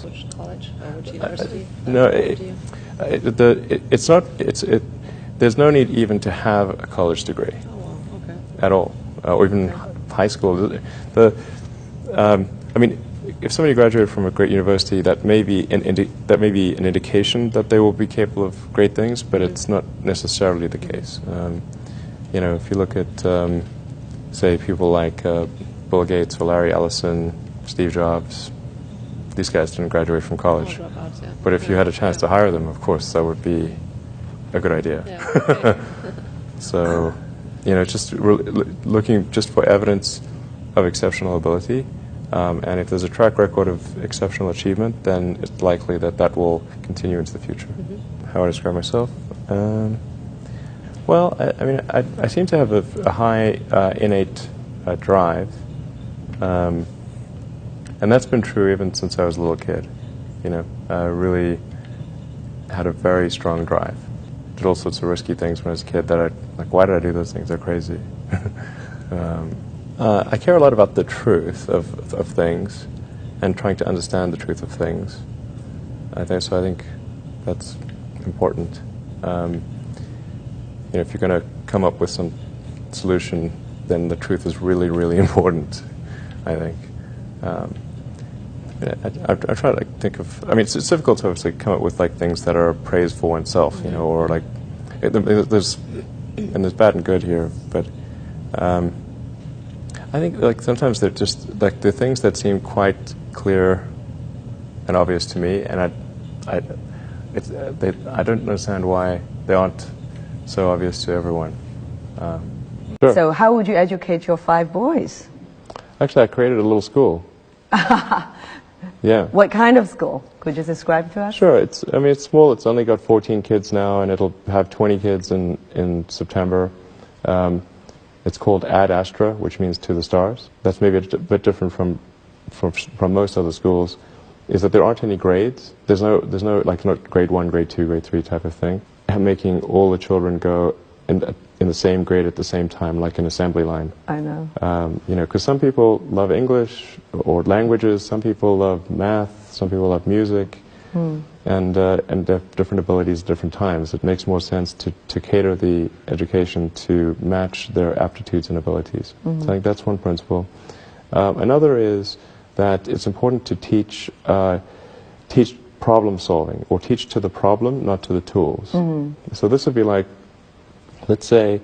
Which college or which university? No, it's not. There's no need even to have a college degree. Oh, wow. Okay. At all, or even high school. I mean, if somebody graduated from a great university, that may be an indication that they will be capable of great things, but it's not necessarily the case. You know, if you look at, say, people like Bill Gates or Larry Ellison, Steve Jobs, these guys didn't graduate from college. Dropouts, yeah. But if you had a chance to hire them, of course, that would be a good idea. Yeah, okay. So, you know, just looking just for evidence of exceptional ability, and if there's a track record of exceptional achievement, then it's likely that that will continue into the future. Mm-hmm. How I describe myself? Well, I mean, I seem to have a high innate drive, and that's been true even since I was a little kid. You know, I really had a very strong drive. Did all sorts of risky things when I was a kid that why did I do those things? They're crazy. I care a lot about the truth of things and trying to understand the truth of things. I think that's important. You know, if you're going to come up with some solution, then the truth is really, really important, I think. I try to think of. I mean, it's difficult to obviously come up with things that are praise for oneself, you know, or there's bad and good here, but I think sometimes they're just the things that seem quite clear and obvious to me, and I don't understand why they aren't so obvious to everyone. Sure. So how would you educate your 5 boys? Actually, I created a little school. Yeah. What kind of school? Could you describe to us? Sure. It's small. It's only got 14 kids now, and it'll have 20 kids in September. It's called Ad Astra, which means to the stars. That's maybe a bit different from most other schools, is that there aren't any grades. There's no not grade 1, grade 2, grade 3 type of thing. Making all the children go in the same grade at the same time, like an assembly line. I know. You know, because some people love English or languages, some people love math, some people love music, and they have different abilities at different times. It makes more sense to cater the education to match their aptitudes and abilities. So I think that's one principle. Another is that it's important to teach problem solving, or teach to the problem, not to the tools. So this would be like, let's say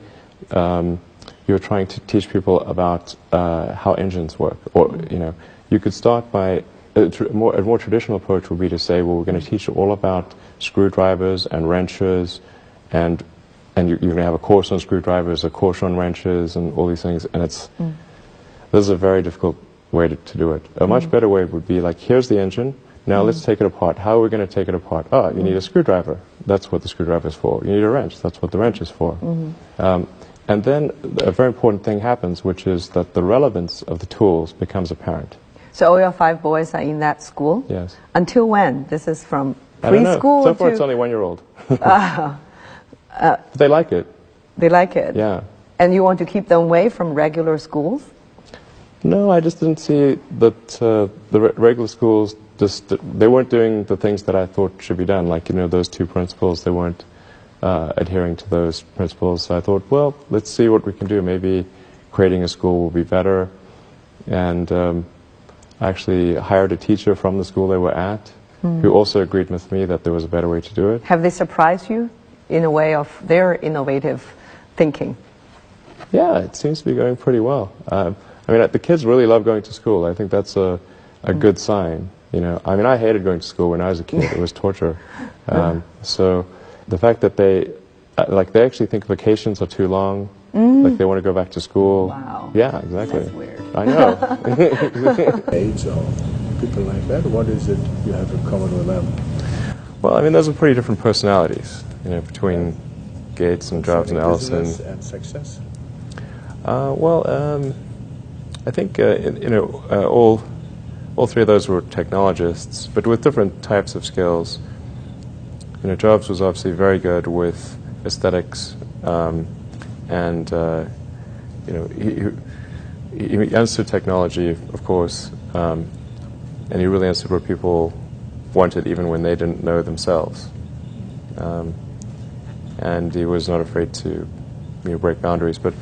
you're trying to teach people about how engines work, or you know, you could start by a more traditional approach would be to say, well, we're going to teach you all about screwdrivers and wrenches, and you're going to have a course on screwdrivers, a course on wrenches, and all these things. And this is a very difficult way to do it. A much better way would be like, here's the engine. Now let's take it apart. How are we going to take it apart? Oh, you need a screwdriver. That's what the screwdriver is for. You need a wrench. That's what the wrench is for. And then a very important thing happens, which is that the relevance of the tools becomes apparent. So all your 5 boys are in that school? Yes. Until when? This is from I don't know. preschool So far to... it's only 1-year-old. But they like it. They like it? Yeah. And you want to keep them away from regular schools? No, I just didn't see that the regular schools, they weren't doing the things that I thought should be done. Like, you know, those 2 principles, they weren't adhering to those principles. So I thought, well, let's see what we can do. Maybe creating a school will be better. And I actually hired a teacher from the school they were at, who also agreed with me that there was a better way to do it. Have they surprised you in a way of their innovative thinking? Yeah, it seems to be going pretty well. I mean, the kids really love going to school. I think that's a good sign. You know, I mean, I hated going to school when I was a kid. It was torture. So the fact that they actually think vacations are too long, like they want to go back to school. Wow. Yeah, exactly. That's weird. I know. Age or people like that, what is it you have in common with them? Well, I mean, those are pretty different personalities, you know, between Gates and Jobs and Ellison. Business and success? I think you know, all 3 of those were technologists, but with different types of skills. You know, Jobs was obviously very good with aesthetics, and you know, he understood technology, of course, and he really understood what people wanted even when they didn't know themselves. And he was not afraid to break boundaries. But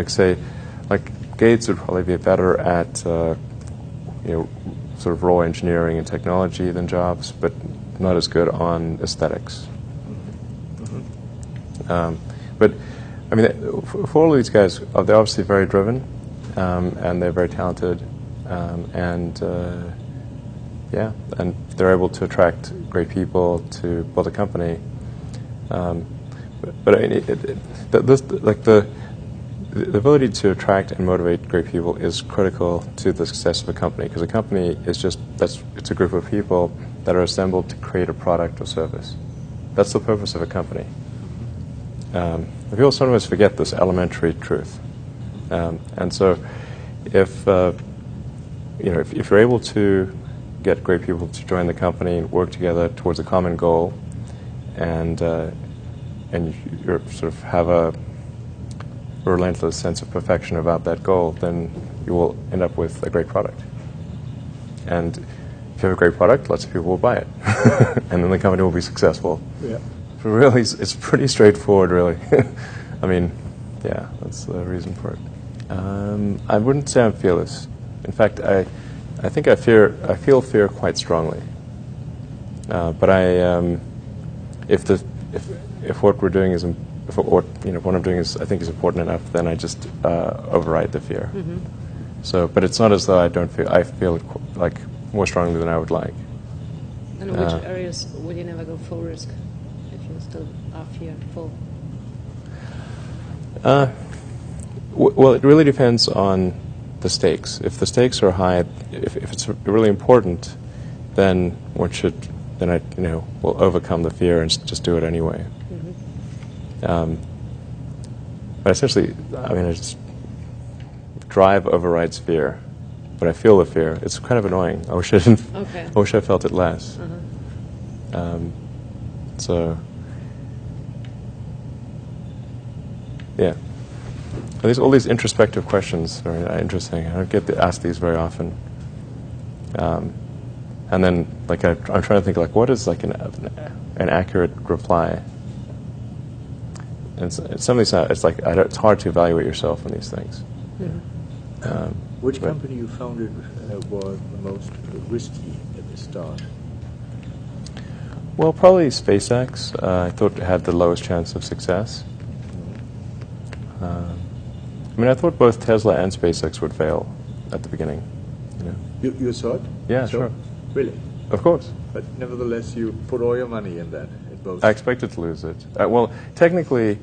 say, like Gates would probably be better at sort of raw engineering and technology than Jobs, but not as good on aesthetics. But I mean, for all of these guys, they're obviously very driven, and they're very talented, and they're able to attract great people to build a company. But I mean, the ability to attract and motivate great people is critical to the success of a company, because a company is it's a group of people that are assembled to create a product or service. That's the purpose of a company. People sometimes forget this elementary truth, and so if you're able to get great people to join the company and work together towards a common goal, and you sort of have a relentless sense of perfection about that goal, then you will end up with a great product. And if you have a great product, lots of people will buy it, and then the company will be successful. Yeah. But really, it's pretty straightforward, really. I mean, yeah, that's the reason for it. I wouldn't say I'm fearless. In fact, I think I feel fear quite strongly. But if what we're doing is what I'm doing is I think is important enough, then I just override the fear. Mm-hmm. So, but it's not as though I feel it like more strongly than I would like. And in which areas would you never go full risk if you still are fearful? Well, it really depends on the stakes. If the stakes are high, if it's really important, then I will overcome the fear and just do it anyway. Mm-hmm. But essentially, I mean, drive overrides fear. But I feel the fear. It's kind of annoying. I wish I didn't. Okay. I wish I felt it less. Uh-huh. So, yeah. All these introspective questions are very interesting. I don't get asked these very often. And then, like, I'm trying to think, like, what is like an accurate reply? And some of these, it's hard to evaluate yourself on these things. Mm-hmm. Which company you founded was the most risky at the start? Well, probably SpaceX. I thought it had the lowest chance of success. I mean, I thought both Tesla and SpaceX would fail at the beginning. You thought? Yeah, So? sure. Really? Of course. But nevertheless, you put all your money in that, in both. I expected to lose it. Well, technically,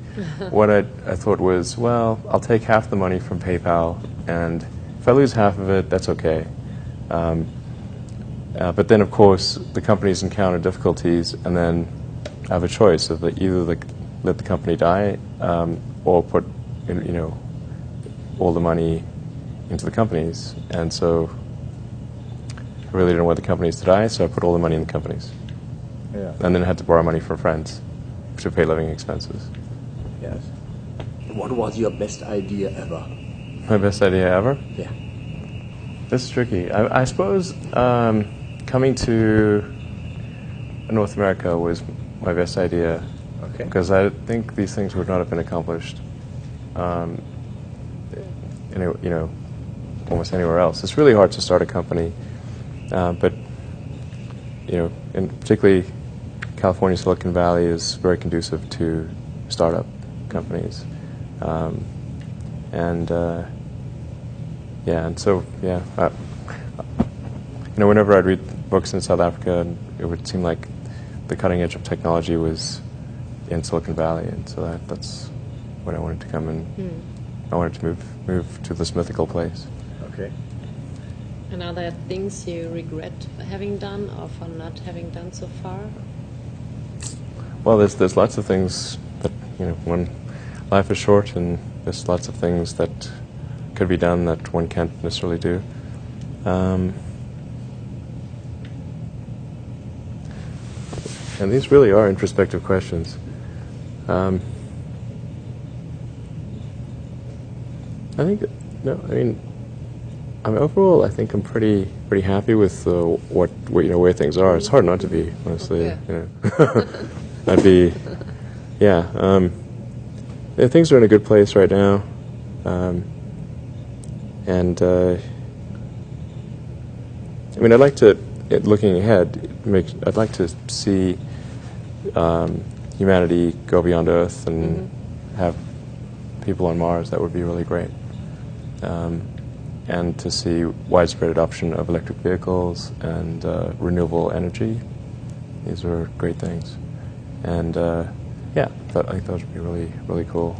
what I thought was, well, I'll take half the money from PayPal, and if I lose half of it, that's okay. But then, of course, the companies encounter difficulties, and then I have a choice of either let the company die or put all the money into the companies. And so I really didn't want the companies to die, so I put all the money in the companies. Yeah. And then I had to borrow money from friends to pay living expenses. Yes. What was your best idea ever? My best idea ever? Yeah. This is tricky. I suppose coming to North America was my best idea. Okay. Because I think these things would not have been accomplished almost anywhere else. It's really hard to start a company, but and particularly California, Silicon Valley is very conducive to startup companies, and so whenever I'd read books in South Africa, it would seem like the cutting edge of technology was in Silicon Valley, and so that's when I wanted to come and I wanted to move to this mythical place. Okay. And are there things you regret having done or for not having done so far? Well, there's lots of things that when life is short, and there's lots of things that could be done that one can't necessarily do. And these really are introspective questions. I think, I mean, overall, I think I'm pretty happy with what you know where things are. It's hard not to be, honestly. Yeah. You know, I'd be, yeah. Yeah, things are in a good place right now, and I mean, I'd like to, looking ahead, I'd like to see humanity go beyond Earth and have people on Mars. That would be really great. And to see widespread adoption of electric vehicles and renewable energy. These are great things. And yeah, I think those would be really, really cool.